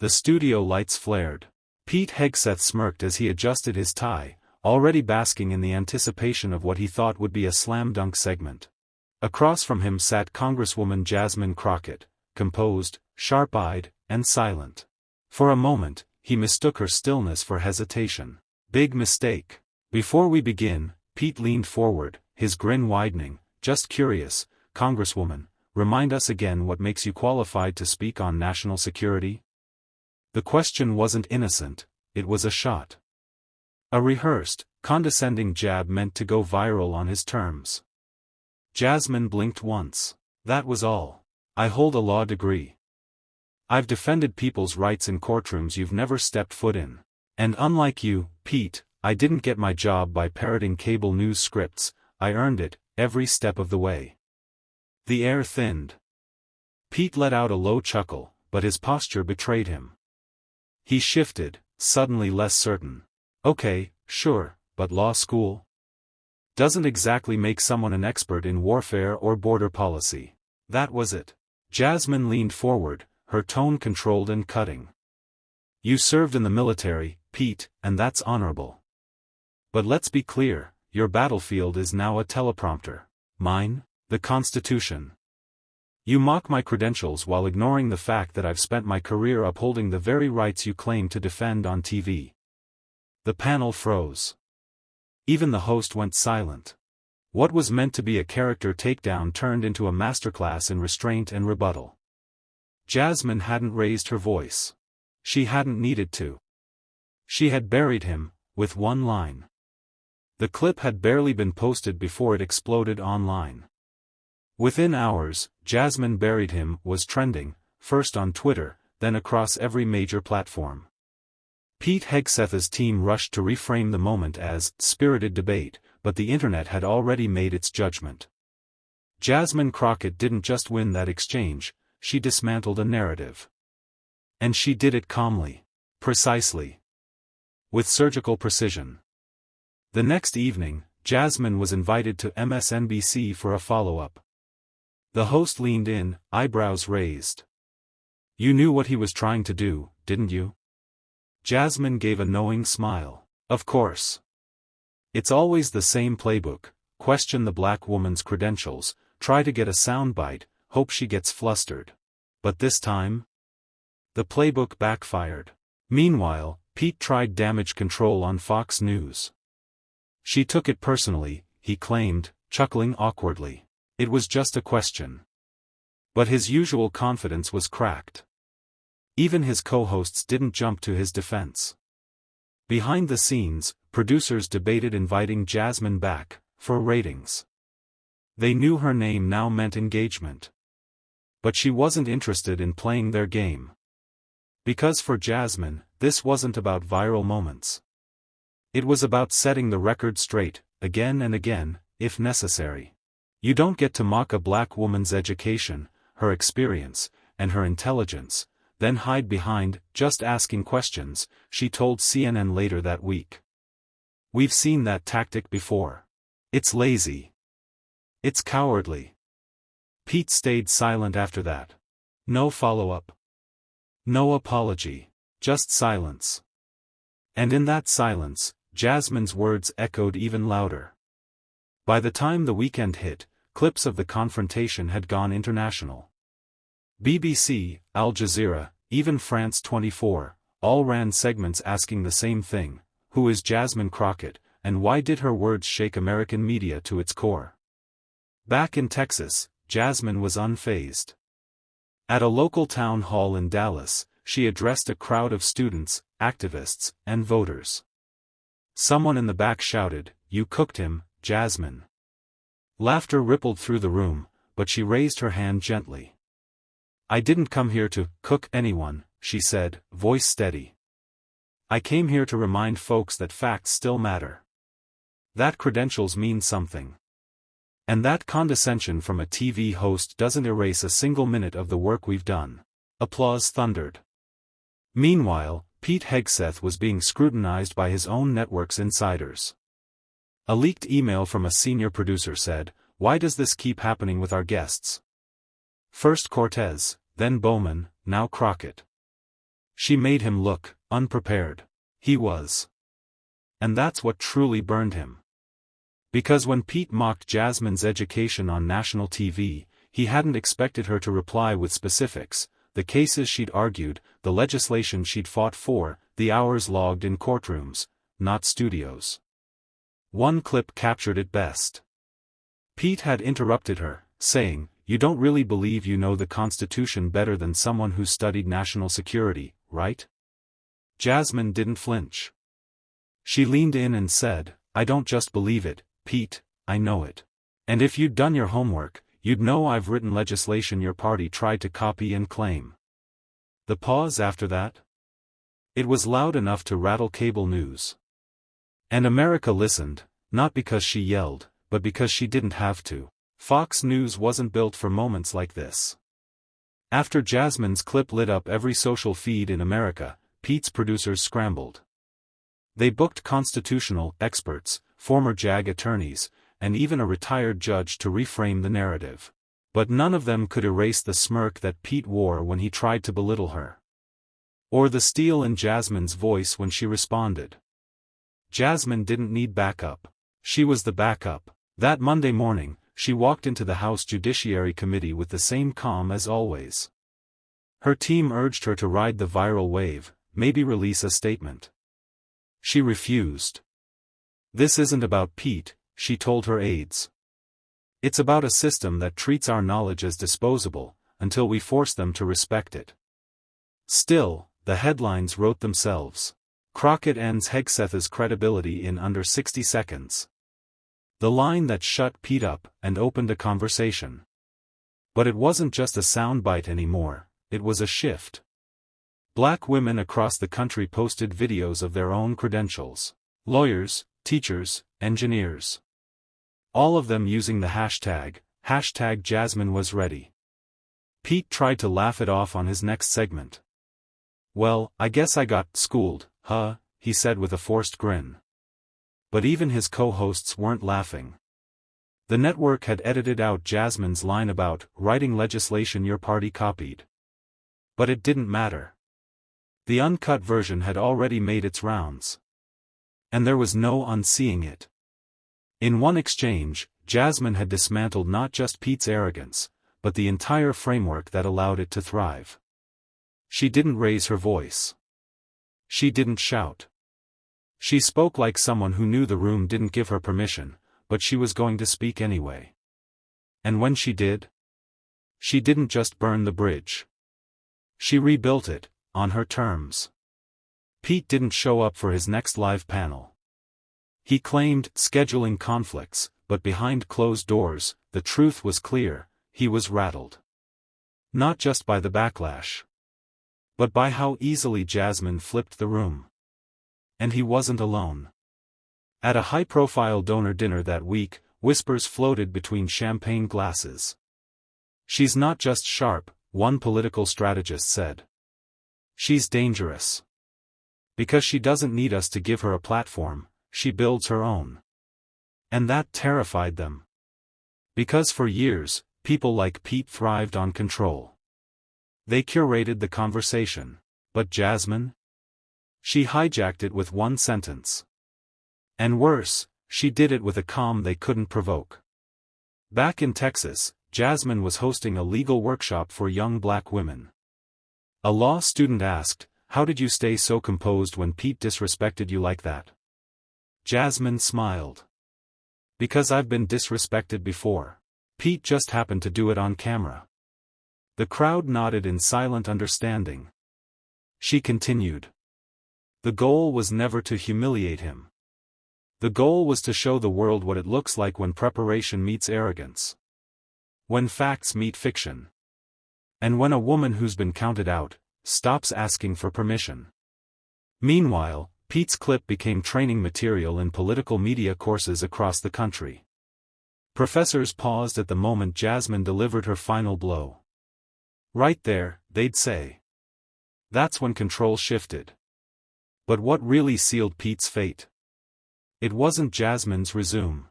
The studio lights flared. Pete Hegseth smirked as he adjusted his tie, already basking in the anticipation of what he thought would be a slam-dunk segment. Across from him sat Congresswoman Jasmine Crockett, composed, sharp-eyed, and silent. For a moment, he mistook her stillness for hesitation. Big mistake. Before we begin, Pete leaned forward, his grin widening. Just curious, Congresswoman, remind us again what makes you qualified to speak on national security? The question wasn't innocent, it was a shot. A rehearsed, condescending jab meant to go viral on his terms. Jasmine blinked once. That was all. I hold a law degree. I've defended people's rights in courtrooms you've never stepped foot in. And unlike you, Pete, I didn't get my job by parroting cable news scripts, I earned it, every step of the way. The air thinned. Pete let out a low chuckle, but his posture betrayed him. He shifted, suddenly less certain. Okay, sure, but law school? Doesn't exactly make someone an expert in warfare or border policy. That was it. Jasmine leaned forward, her tone controlled and cutting. You served in the military, Pete, and that's honorable. But let's be clear, your battlefield is now a teleprompter. Mine? The Constitution. You mock my credentials while ignoring the fact that I've spent my career upholding the very rights you claim to defend on TV. The panel froze. Even the host went silent. What was meant to be a character takedown turned into a masterclass in restraint and rebuttal. Jasmine hadn't raised her voice. She hadn't needed to. She had buried him, with one line. The clip had barely been posted before it exploded online. Within hours, Jasmine buried him was trending, first on Twitter, then across every major platform. Pete Hegseth's team rushed to reframe the moment as spirited debate, but the internet had already made its judgment. Jasmine Crockett didn't just win that exchange, she dismantled a narrative. And she did it calmly. Precisely. With surgical precision. The next evening, Jasmine was invited to MSNBC for a follow-up. The host leaned in, eyebrows raised. You knew what he was trying to do, didn't you? Jasmine gave a knowing smile. Of course. It's always the same playbook, question the black woman's credentials, try to get a soundbite, hope she gets flustered. But this time? The playbook backfired. Meanwhile, Pete tried damage control on Fox News. She took it personally, he claimed, chuckling awkwardly. It was just a question. But his usual confidence was cracked. Even his co-hosts didn't jump to his defense. Behind the scenes, producers debated inviting Jasmine back, for ratings. They knew her name now meant engagement. But she wasn't interested in playing their game. Because for Jasmine, this wasn't about viral moments. It was about setting the record straight, again and again, if necessary. You don't get to mock a black woman's education, her experience, and her intelligence, then hide behind, just asking questions, she told CNN later that week. We've seen that tactic before. It's lazy. It's cowardly. Pete stayed silent after that. No follow-up. No apology. Just silence. And in that silence, Jasmine's words echoed even louder. By the time the weekend hit, clips of the confrontation had gone international. BBC, Al Jazeera, even France 24, all ran segments asking the same thing, who is Jasmine Crockett, and why did her words shake American media to its core? Back in Texas, Jasmine was unfazed. At a local town hall in Dallas, she addressed a crowd of students, activists, and voters. Someone in the back shouted, "You cooked him, Jasmine." Laughter rippled through the room, but she raised her hand gently. "I didn't come here to cook anyone," she said, voice steady. "I came here to remind folks that facts still matter. That credentials mean something. And that condescension from a TV host doesn't erase a single minute of the work we've done." Applause thundered. Meanwhile, Pete Hegseth was being scrutinized by his own network's insiders. A leaked email from a senior producer said, "Why does this keep happening with our guests? First Cortez, then Bowman, now Crockett. She made him look unprepared. He was. And that's what truly burned him. Because when Pete mocked Jasmine's education on national TV, he hadn't expected her to reply with specifics, the cases she'd argued, the legislation she'd fought for, the hours logged in courtrooms, not studios. One clip captured it best. Pete had interrupted her, saying, "You don't really believe you know the Constitution better than someone who studied national security, right?" Jasmine didn't flinch. She leaned in and said, "I don't just believe it, Pete, I know it. And if you'd done your homework, you'd know I've written legislation your party tried to copy and claim." The pause after that? It was loud enough to rattle cable news. And America listened, not because she yelled, but because she didn't have to. Fox News wasn't built for moments like this. After Jasmine's clip lit up every social feed in America, Pete's producers scrambled. They booked constitutional experts, former JAG attorneys, and even a retired judge to reframe the narrative. But none of them could erase the smirk that Pete wore when he tried to belittle her. Or the steel in Jasmine's voice when she responded. Jasmine didn't need backup. She was the backup. That Monday morning, she walked into the House Judiciary Committee with the same calm as always. Her team urged her to ride the viral wave, maybe release a statement. She refused. "This isn't about Pete," she told her aides. "It's about a system that treats our knowledge as disposable, until we force them to respect it." Still, the headlines wrote themselves. Crockett ends Hegseth's credibility in under 60 seconds. The line that shut Pete up and opened a conversation. But it wasn't just a soundbite anymore, it was a shift. Black women across the country posted videos of their own credentials. Lawyers, teachers, engineers. All of them using the hashtag Jasmine was ready. Pete tried to laugh it off on his next segment. "Well, I guess I got schooled, huh?" he said with a forced grin. But even his co-hosts weren't laughing. The network had edited out Jasmine's line about writing legislation your party copied. But it didn't matter. The uncut version had already made its rounds. And there was no unseeing it. In one exchange, Jasmine had dismantled not just Pete's arrogance, but the entire framework that allowed it to thrive. She didn't raise her voice. She didn't shout. She spoke like someone who knew the room didn't give her permission, but she was going to speak anyway. And when she did, she didn't just burn the bridge. She rebuilt it, on her terms. Pete didn't show up for his next live panel. He claimed scheduling conflicts, but behind closed doors, the truth was clear, he was rattled. Not just by the backlash, but by how easily Jasmine flipped the room. And he wasn't alone. At a high-profile donor dinner that week, whispers floated between champagne glasses. "She's not just sharp," one political strategist said. "She's dangerous. Because she doesn't need us to give her a platform, she builds her own." And that terrified them. Because for years, people like Pete thrived on control. They curated the conversation. But Jasmine? She hijacked it with one sentence. And worse, she did it with a calm they couldn't provoke. Back in Texas, Jasmine was hosting a legal workshop for young black women. A law student asked, "How did you stay so composed when Pete disrespected you like that?" Jasmine smiled. "Because I've been disrespected before. Pete just happened to do it on camera." The crowd nodded in silent understanding. She continued. "The goal was never to humiliate him. The goal was to show the world what it looks like when preparation meets arrogance. When facts meet fiction. And when a woman who's been counted out, stops asking for permission." Meanwhile, Pete's clip became training material in political media courses across the country. Professors paused at the moment Jasmine delivered her final blow. "Right there," they'd say. That's when control shifted. But what really sealed Pete's fate? It wasn't Jasmine's resume.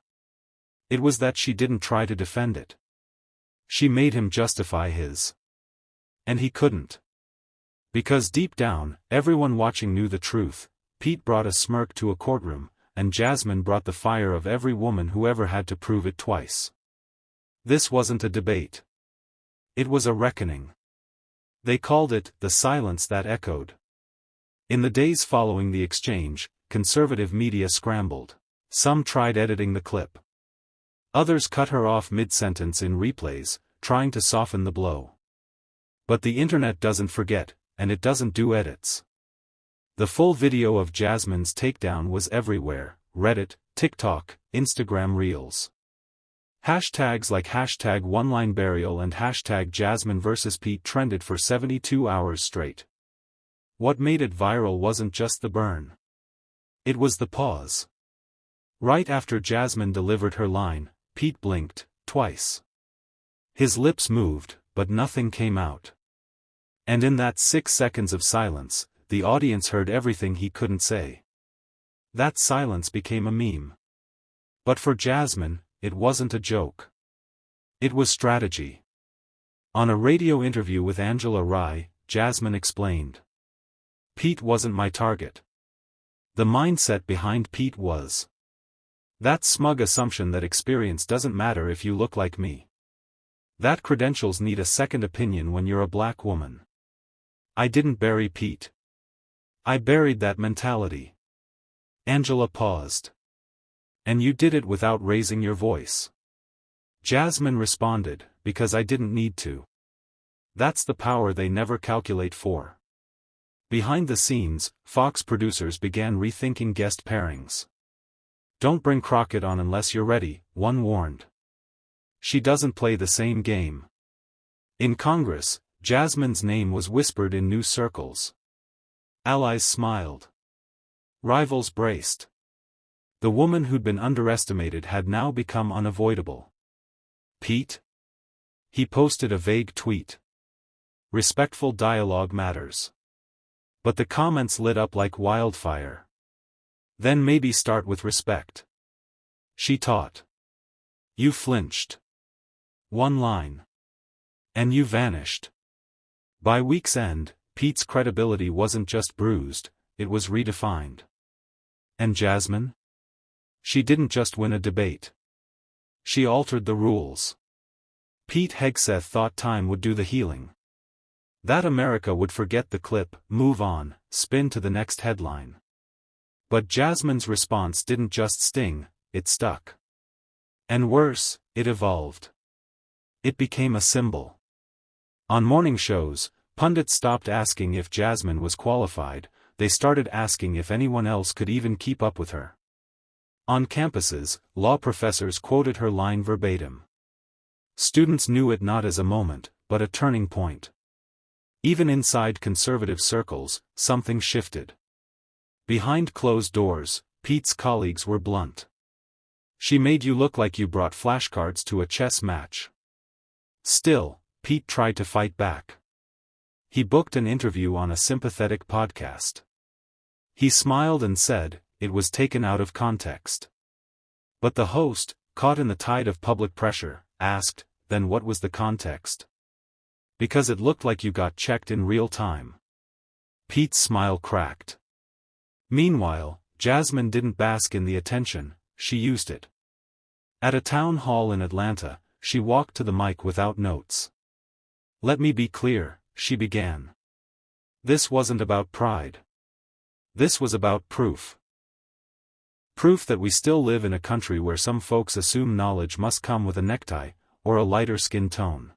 It was that she didn't try to defend it. She made him justify his. And he couldn't. Because deep down, everyone watching knew the truth. Pete brought a smirk to a courtroom, and Jasmine brought the fire of every woman who ever had to prove it twice. This wasn't a debate. It was a reckoning. They called it the silence that echoed. In the days following the exchange, conservative media scrambled. Some tried editing the clip. Others cut her off mid-sentence in replays, trying to soften the blow. But the internet doesn't forget, and it doesn't do edits. The full video of Jasmine's takedown was everywhere: Reddit, TikTok, Instagram Reels. Hashtags like hashtag #OneLine Burial and hashtag Jasmine vs. Pete trended for 72 hours straight. What made it viral wasn't just the burn. It was the pause. Right after Jasmine delivered her line, Pete blinked, twice. His lips moved, but nothing came out. And in that 6 seconds of silence, the audience heard everything he couldn't say. That silence became a meme. But for Jasmine, it wasn't a joke. It was strategy. On a radio interview with Angela Rye, Jasmine explained. Pete wasn't my target. The mindset behind Pete was that smug assumption that experience doesn't matter if you look like me. That credentials need a second opinion when you're a black woman. I didn't bury Pete. I buried that mentality. Angela paused. And you did it without raising your voice. Jasmine responded, because I didn't need to. That's the power they never calculate for. Behind the scenes, Fox producers began rethinking guest pairings. Don't bring Crockett on unless you're ready, one warned. She doesn't play the same game. In Congress, Jasmine's name was whispered in news circles. Allies smiled. Rivals braced. The woman who'd been underestimated had now become unavoidable. Pete? He posted a vague tweet. Respectful dialogue matters. But the comments lit up like wildfire. Then maybe start with respect. She taught. You flinched. One line. And you vanished. By week's end, Pete's credibility wasn't just bruised, it was redefined. And Jasmine? She didn't just win a debate. She altered the rules. Pete Hegseth thought time would do the healing. That America would forget the clip, move on, spin to the next headline. But Jasmine's response didn't just sting, it stuck. And worse, it evolved. It became a symbol. On morning shows, pundits stopped asking if Jasmine was qualified, they started asking if anyone else could even keep up with her. On campuses, law professors quoted her line verbatim. Students knew it not as a moment, but a turning point. Even inside conservative circles, something shifted. Behind closed doors, Pete's colleagues were blunt. She made you look like you brought flashcards to a chess match. Still, Pete tried to fight back. He booked an interview on a sympathetic podcast. He smiled and said, it was taken out of context. But the host, caught in the tide of public pressure, asked, then what was the context? Because it looked like you got checked in real time. Pete's smile cracked. Meanwhile, Jasmine didn't bask in the attention, she used it. At a town hall in Atlanta, she walked to the mic without notes. Let me be clear, she began. This wasn't about pride. This was about proof. Proof that we still live in a country where some folks assume knowledge must come with a necktie, or a lighter skin tone.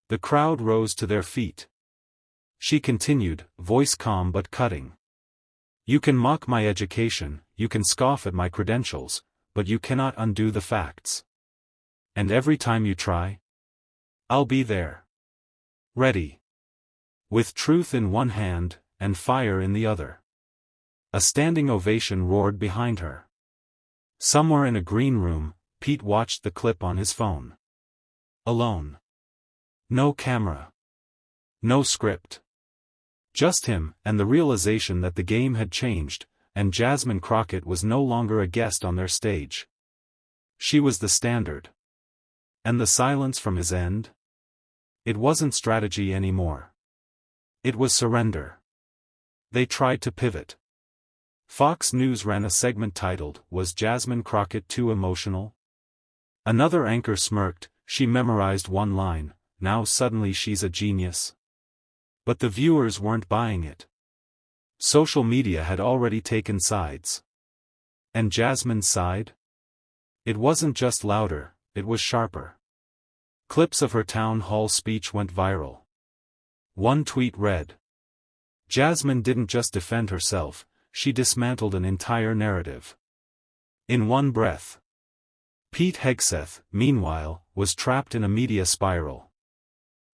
The crowd rose to their feet. She continued, voice calm but cutting. You can mock my education, you can scoff at my credentials, but you cannot undo the facts. And every time you try, I'll be there. Ready. With truth in one hand, and fire in the other. A standing ovation roared behind her. Somewhere in a green room, Pete watched the clip on his phone. Alone. No camera. No script. Just him, and the realization that the game had changed, and Jasmine Crockett was no longer a guest on their stage. She was the standard. And the silence from his end? It wasn't strategy anymore. It was surrender. They tried to pivot. Fox News ran a segment titled, "Was Jasmine Crockett Too Emotional?" Another anchor smirked, "She memorized one line, now suddenly she's a genius." But the viewers weren't buying it. Social media had already taken sides. And Jasmine's side? It wasn't just louder, it was sharper. Clips of her town hall speech went viral. One tweet read, "Jasmine didn't just defend herself, she dismantled an entire narrative." In one breath. Pete Hegseth, meanwhile, was trapped in a media spiral.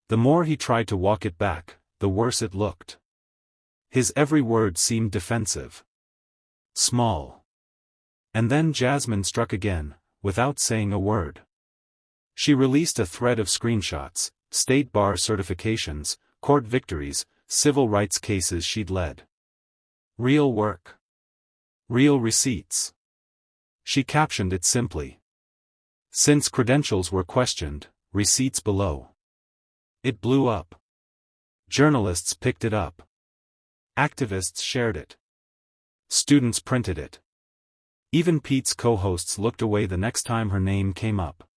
The more he tried to walk it back, the worse it looked. His every word seemed defensive. Small. And then Jasmine struck again, without saying a word. She released a thread of screenshots, state bar certifications, court victories, civil rights cases she'd led. Real work. Real receipts. She captioned it simply, "Since credentials were questioned, receipts below." It blew up. Journalists picked it up. Activists shared it. Students printed it. Even Pete's co-hosts looked away the next time her name came up.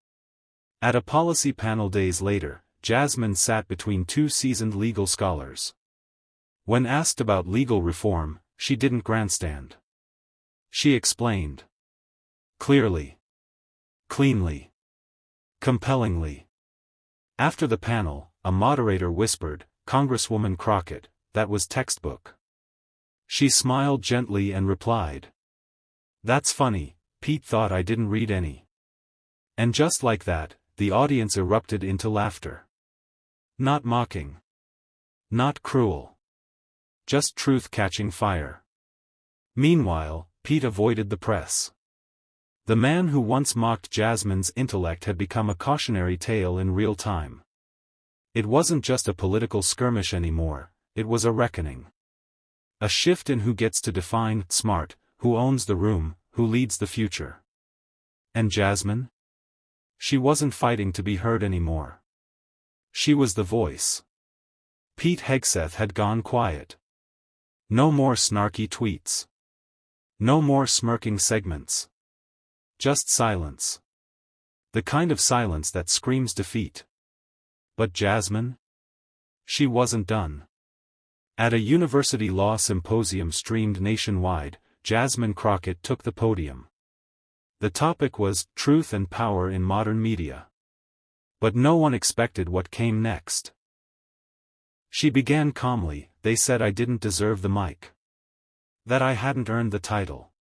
At a policy panel days later, Jasmine sat between two seasoned legal scholars. When asked about legal reform, she didn't grandstand. She explained. Clearly. Cleanly. Compellingly. After the panel, a moderator whispered, "Congresswoman Crockett, that was textbook." She smiled gently and replied, "That's funny, Pete thought I didn't read any." And just like that, the audience erupted into laughter. Not mocking. Not cruel. Just truth catching fire. Meanwhile, Pete avoided the press. The man who once mocked Jasmine's intellect had become a cautionary tale in real time. It wasn't just a political skirmish anymore, it was a reckoning. A shift in who gets to define smart, who owns the room, who leads the future. And Jasmine? She wasn't fighting to be heard anymore. She was the voice. Pete Hegseth had gone quiet. No more snarky tweets. No more smirking segments. Just silence. The kind of silence that screams defeat. But Jasmine? She wasn't done. At a university law symposium streamed nationwide, Jasmine Crockett took the podium. The topic was truth and power in modern media. But no one expected what came next. She began calmly, "They said I didn't deserve the mic. That I hadn't earned the title.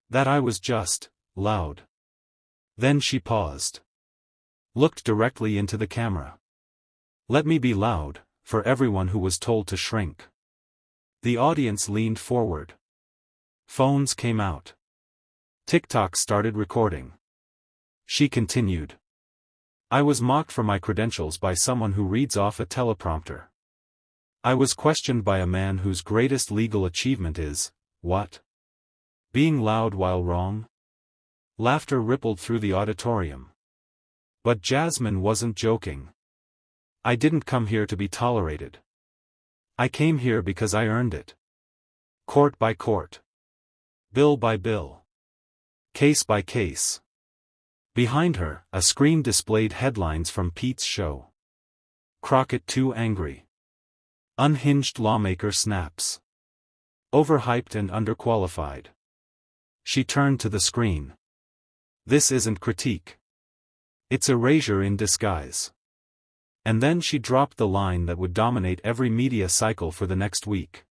That I was just loud." Then she paused. Looked directly into the camera. "Let me be loud, for everyone who was told to shrink." The audience leaned forward. Phones came out. TikTok started recording. She continued. "I was mocked for my credentials by someone who reads off a teleprompter. I was questioned by a man whose greatest legal achievement is, what? Being loud while wrong?" Laughter rippled through the auditorium. But Jasmine wasn't joking. "I didn't come here to be tolerated. I came here because I earned it. Court by court. Bill by bill. Case by case." Behind her, a screen displayed headlines from Pete's show. "Crockett Too Angry. Unhinged Lawmaker Snaps. Overhyped and Underqualified." She turned to the screen. "This isn't critique. It's erasure in disguise." And then she dropped the line that would dominate every media cycle for the next week.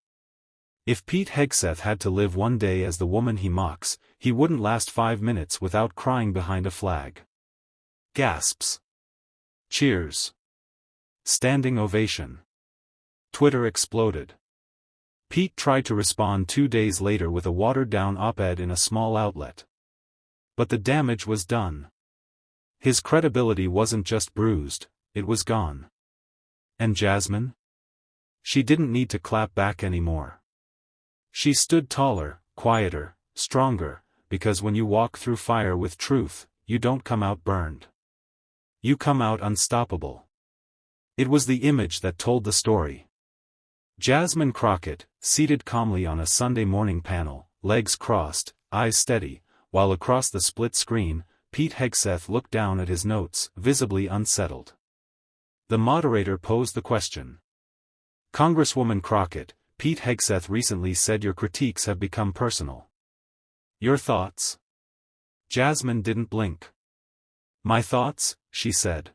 If Pete Hegseth had to live one day as the woman he mocks, he wouldn't last 5 minutes without crying behind a flag. Gasps. Cheers. Standing ovation. Twitter exploded. Pete tried to respond 2 days later with a watered-down op-ed in a small outlet. But the damage was done. His credibility wasn't just bruised, it was gone. And Jasmine? She didn't need to clap back anymore. She stood taller, quieter, stronger, because when you walk through fire with truth, you don't come out burned. You come out unstoppable. It was the image that told the story. Jasmine Crockett, seated calmly on a Sunday morning panel, legs crossed, eyes steady, while across the split screen, Pete Hegseth looked down at his notes, visibly unsettled. The moderator posed the question. Congresswoman Crockett, Pete Hegseth recently said your critiques have become personal. Your thoughts? Jasmine didn't blink. My thoughts, she said.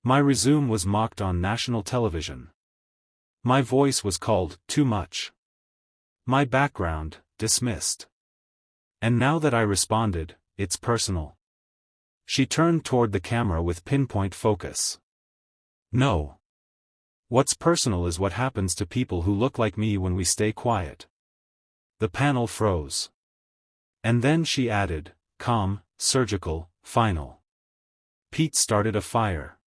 My resume was mocked on national television. My voice was called too much. My background, dismissed. And now that I responded, it's personal. She turned toward the camera with pinpoint focus. No. What's personal is what happens to people who look like me when we stay quiet. The panel froze. And then she added, calm, surgical, final. Pete started a fire.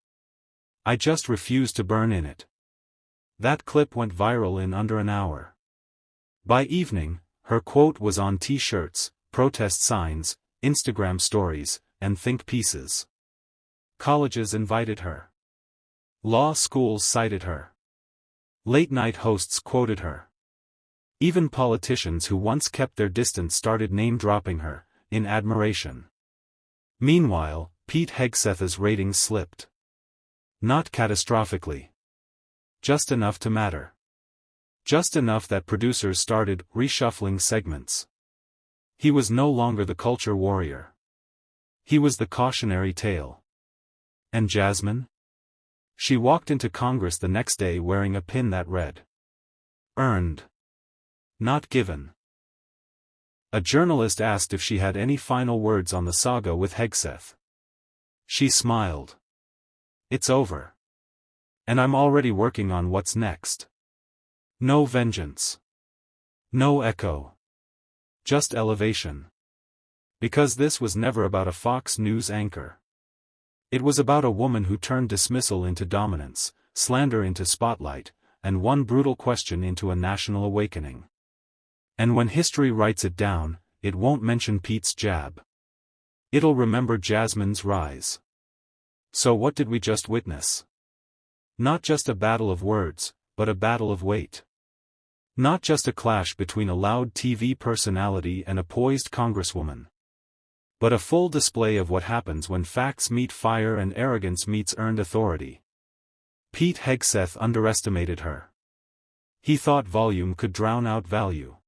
I just refuse to burn in it. That clip went viral in under an hour. By evening, her quote was on t-shirts, protest signs, Instagram stories, and think pieces. Colleges invited her. Law schools cited her. Late-night hosts quoted her. Even politicians who once kept their distance started name-dropping her, in admiration. Meanwhile, Pete Hegseth's ratings slipped. Not catastrophically. Just enough to matter. Just enough that producers started reshuffling segments. He was no longer the culture warrior. He was the cautionary tale. And Jasmine? She walked into Congress the next day wearing a pin that read, "Earned. Not given." A journalist asked if she had any final words on the saga with Hegseth. She smiled. It's over. And I'm already working on what's next. No vengeance. No echo. Just elevation. Because this was never about a Fox News anchor. It was about a woman who turned dismissal into dominance, slander into spotlight, and one brutal question into a national awakening. And when history writes it down, it won't mention Pete's jab. It'll remember Jasmine's rise. So what did we just witness? Not just a battle of words, but a battle of weight. Not just a clash between a loud TV personality and a poised congresswoman. But a full display of what happens when facts meet fire and arrogance meets earned authority. Pete Hegseth underestimated her. He thought volume could drown out value.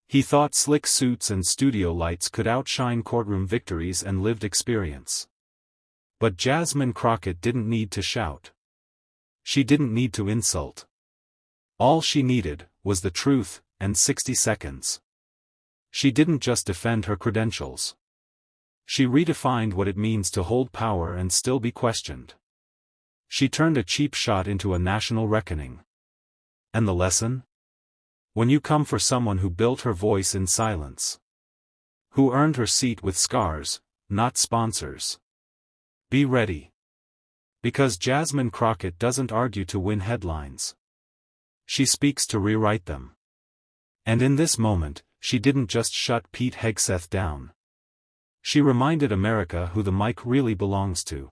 He thought slick suits and studio lights could outshine courtroom victories and lived experience. But Jasmine Crockett didn't need to shout. She didn't need to insult. All she needed was the truth, and 60 seconds. She didn't just defend her credentials. She redefined what it means to hold power and still be questioned. She turned a cheap shot into a national reckoning. And the lesson? When you come for someone who built her voice in silence. Who earned her seat with scars, not sponsors. Be ready. Because Jasmine Crockett doesn't argue to win headlines. She speaks to rewrite them. And in this moment, she didn't just shut Pete Hegseth down. She reminded America who the mic really belongs to.